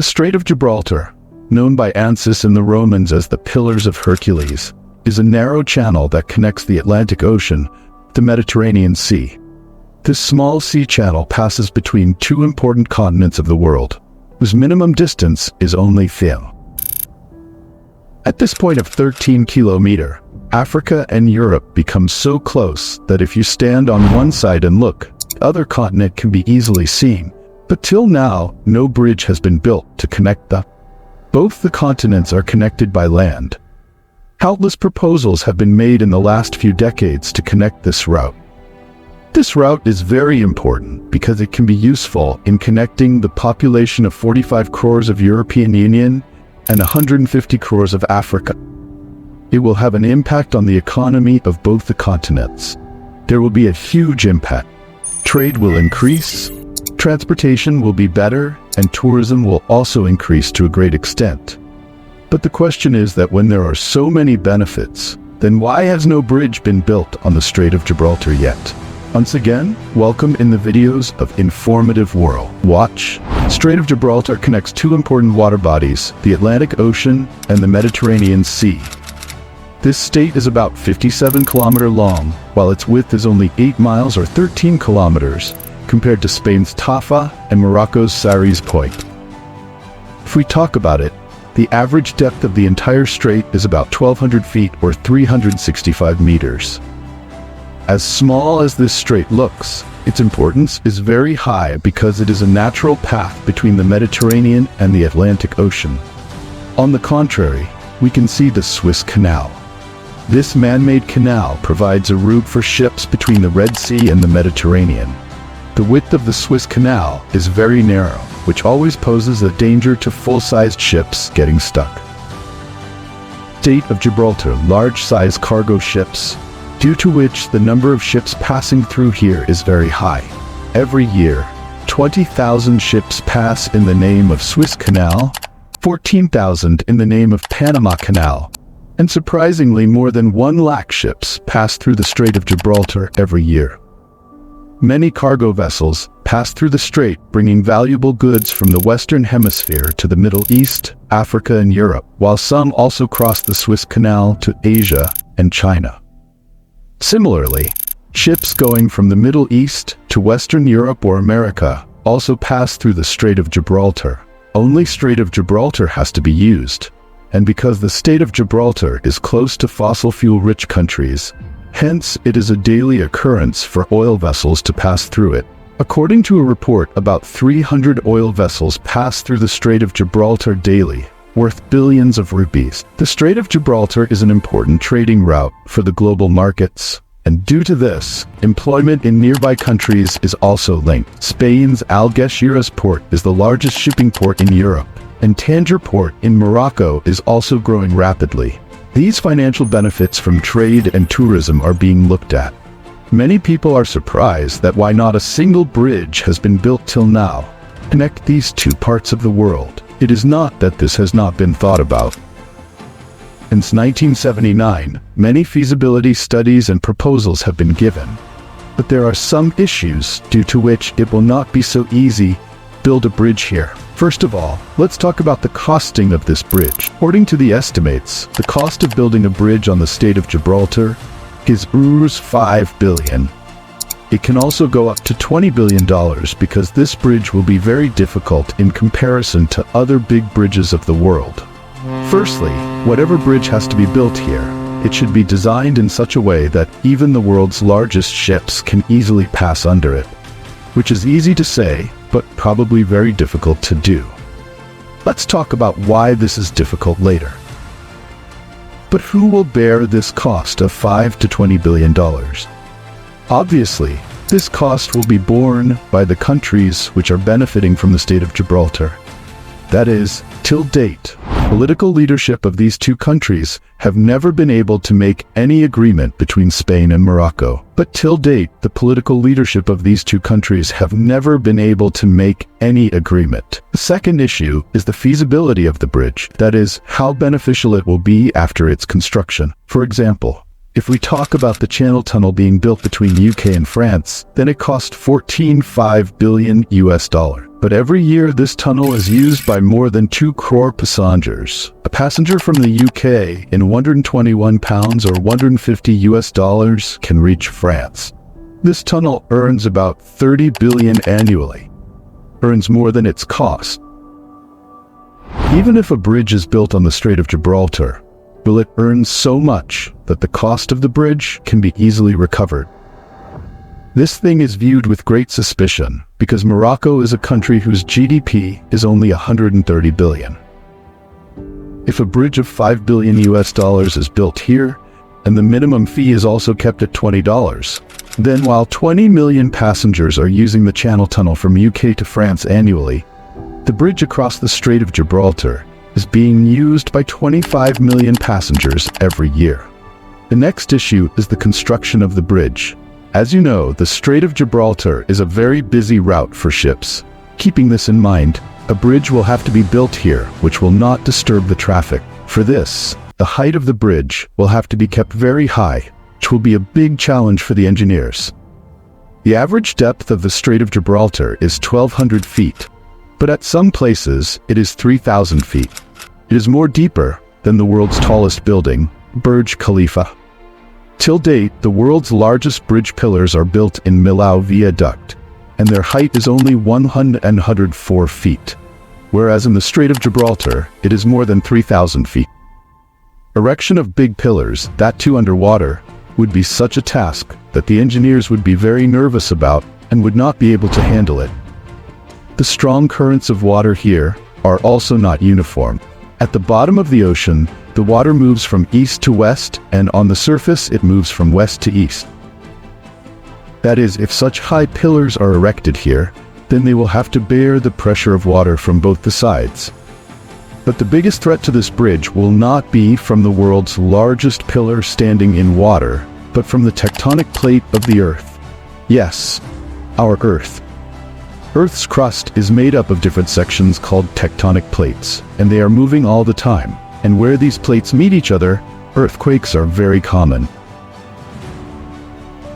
The Strait of Gibraltar, known by Ansis and the Romans as the Pillars of Hercules, is a narrow channel that connects the Atlantic Ocean with the Mediterranean Sea. This small sea channel passes between two important continents of the world, whose minimum distance is only thin. At this point of 13 kilometers, Africa and Europe become so close that if you stand on one side and look, the other continent can be easily seen. But till now, no bridge has been built to connect them. Both the continents are connected by land. Countless proposals have been made in the last few decades to connect this route. This route is very important because it can be useful in connecting the population of 45 crores of European Union and 150 crores of Africa. It will have an impact on the economy of both the continents. There will be a huge impact. Trade will increase, transportation will be better, and tourism will also increase to a great extent. But the question is that when there are so many benefits, then why has no bridge been built on the Strait of Gibraltar yet? Once again, welcome in the videos of Informative World. Watch. Strait of Gibraltar connects two important water bodies, the Atlantic Ocean and the Mediterranean Sea. This strait is about 57 kilometers long, while its width is only 8 miles or 13 kilometers, compared to Spain's Tafa and Morocco's Saris Point. If we talk about it, the average depth of the entire strait is about 1,200 feet or 365 meters. As small as this strait looks, its importance is very high because it is a natural path between the Mediterranean and the Atlantic Ocean. On the contrary, we can see the Suez Canal. This man-made canal provides a route for ships between the Red Sea and the Mediterranean. The width of the Suez Canal is very narrow, which always poses a danger to full-sized ships getting stuck. Strait of Gibraltar, large-size cargo ships, due to which the number of ships passing through here is very high. Every year, 20,000 ships pass in the name of Suez Canal, 14,000 in the name of Panama Canal, and surprisingly more than 1 lakh ships pass through the Strait of Gibraltar every year. Many cargo vessels pass through the strait bringing valuable goods from the Western Hemisphere to the Middle East, Africa and Europe, while some also cross the Suez Canal to Asia and China. Similarly, ships going from the Middle East to Western Europe or America also pass through the Strait of Gibraltar. Only Strait of Gibraltar has to be used, and because the Strait of Gibraltar is close to fossil fuel-rich countries, hence it is a daily occurrence for oil vessels to pass through it. According to a report, about 300 oil vessels pass through the Strait of Gibraltar daily, worth billions of rupees. The Strait of Gibraltar is an important trading route for the global markets, and due to this, employment in nearby countries is also linked. Spain's Algeciras port is the largest shipping port in Europe, and Tangier port in Morocco is also growing rapidly. These financial benefits from trade and tourism are being looked at. Many people are surprised that why not a single bridge has been built till now to connect these two parts of the world. It is not that this has not been thought about. Since 1979, many feasibility studies and proposals have been given, but there are some issues due to which it will not be so easy to build a bridge here. First of all, let's talk about the costing of this bridge. According to the estimates, the cost of building a bridge on the Strait of Gibraltar is €5 billion. It can also go up to $20 billion because this bridge will be very difficult in comparison to other big bridges of the world. Firstly, whatever bridge has to be built here, it should be designed in such a way that even the world's largest ships can easily pass under it, which is easy to say, but probably very difficult to do. Let's talk about why this is difficult later. But who will bear this cost of $5 to $20 billion? Obviously, this cost will be borne by the countries which are benefiting from the Strait of Gibraltar. That is, till date, political leadership of these two countries have never been able to make any agreement between Spain and Morocco. But till date, the political leadership of these two countries have never been able to make any agreement. The second issue is the feasibility of the bridge, that is, how beneficial it will be after its construction. For example, If we talk about the Channel Tunnel being built between UK and France, then it cost $14.5 billion. But every year this tunnel is used by more than 2 crore passengers. A passenger from the UK in £121 or $150 can reach France. This tunnel earns about $30 billion annually. Earns more than its cost. Even if a bridge is built on the Strait of Gibraltar, will it earn so much that the cost of the bridge can be easily recovered? This thing is viewed with great suspicion because Morocco is a country whose GDP is only $130 billion. If a bridge of $5 billion is built here, and the minimum fee is also kept at $20, then while 20 million passengers are using the Channel Tunnel from UK to France annually, the bridge across the Strait of Gibraltar is being used by 25 million passengers every year. The next issue is the construction of the bridge. As you know, the Strait of Gibraltar is a very busy route for ships. Keeping this in mind, a bridge will have to be built here, which will not disturb the traffic. For this, the height of the bridge will have to be kept very high, which will be a big challenge for the engineers. The average depth of the Strait of Gibraltar is 1,200 feet, but at some places it is 3,000 feet. It is more deeper than the world's tallest building, Burj Khalifa. Till date, the world's largest bridge pillars are built in Millau Viaduct, and their height is only 104 feet, whereas in the Strait of Gibraltar, it is more than 3,000 feet. Erection of big pillars, that too underwater, would be such a task that the engineers would be very nervous about and would not be able to handle it. The strong currents of water here are also not uniform. At the bottom of the ocean, the water moves from east to west, and on the surface it moves from west to east. That is, if such high pillars are erected here, then they will have to bear the pressure of water from both the sides. But the biggest threat to this bridge will not be from the world's largest pillar standing in water, but from the tectonic plate of the Earth. Yes, our Earth. Earth's crust is made up of different sections called tectonic plates, and they are moving all the time. And where these plates meet each other, earthquakes are very common.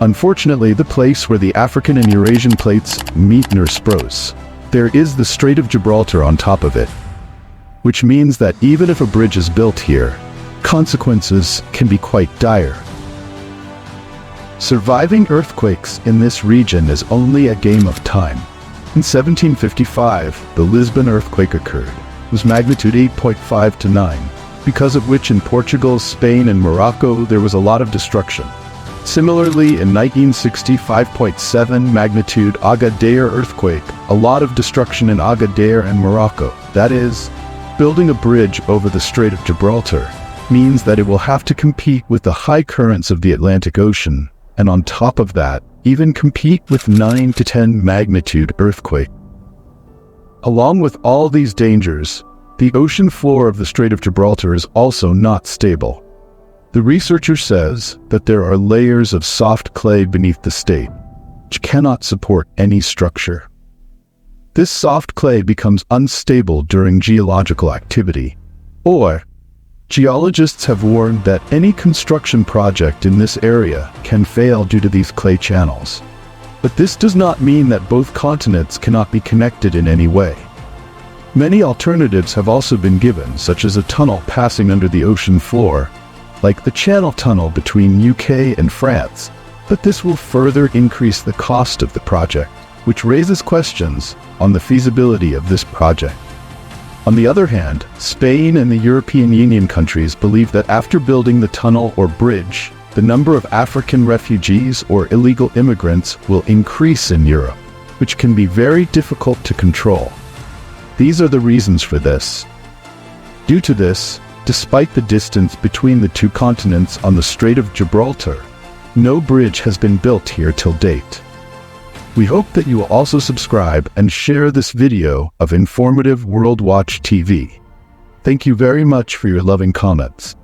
Unfortunately, the place where the African and Eurasian plates meet near Spross, there is the Strait of Gibraltar on top of it, which means that even if a bridge is built here, consequences can be quite dire. Surviving earthquakes in this region is only a game of time. In 1755, the Lisbon earthquake occurred. It was magnitude 8.5 to 9, because of which in Portugal, Spain, and Morocco there was a lot of destruction. Similarly, in 1960, 5.7 magnitude Agadir earthquake, a lot of destruction in Agadir and Morocco. That is, building a bridge over the Strait of Gibraltar means that it will have to compete with the high currents of the Atlantic Ocean, and on top of that, even compete with 9 to 10 magnitude earthquake. Along with all these dangers, the ocean floor of the Strait of Gibraltar is also not stable. The researcher says that there are layers of soft clay beneath the state, which cannot support any structure. This soft clay becomes unstable during geological activity, or geologists have warned that any construction project in this area can fail due to these clay channels. But this does not mean that both continents cannot be connected in any way. Many alternatives have also been given, such as a tunnel passing under the ocean floor, like the Channel Tunnel between UK and France, but this will further increase the cost of the project, which raises questions on the feasibility of this project. On the other hand, Spain and the European Union countries believe that after building the tunnel or bridge, the number of African refugees or illegal immigrants will increase in Europe, which can be very difficult to control. These are the reasons for this. Due to this, despite the distance between the two continents on the Strait of Gibraltar, no bridge has been built here till date. We hope that you will also subscribe and share this video of informative World Watch TV. Thank you very much for your loving comments.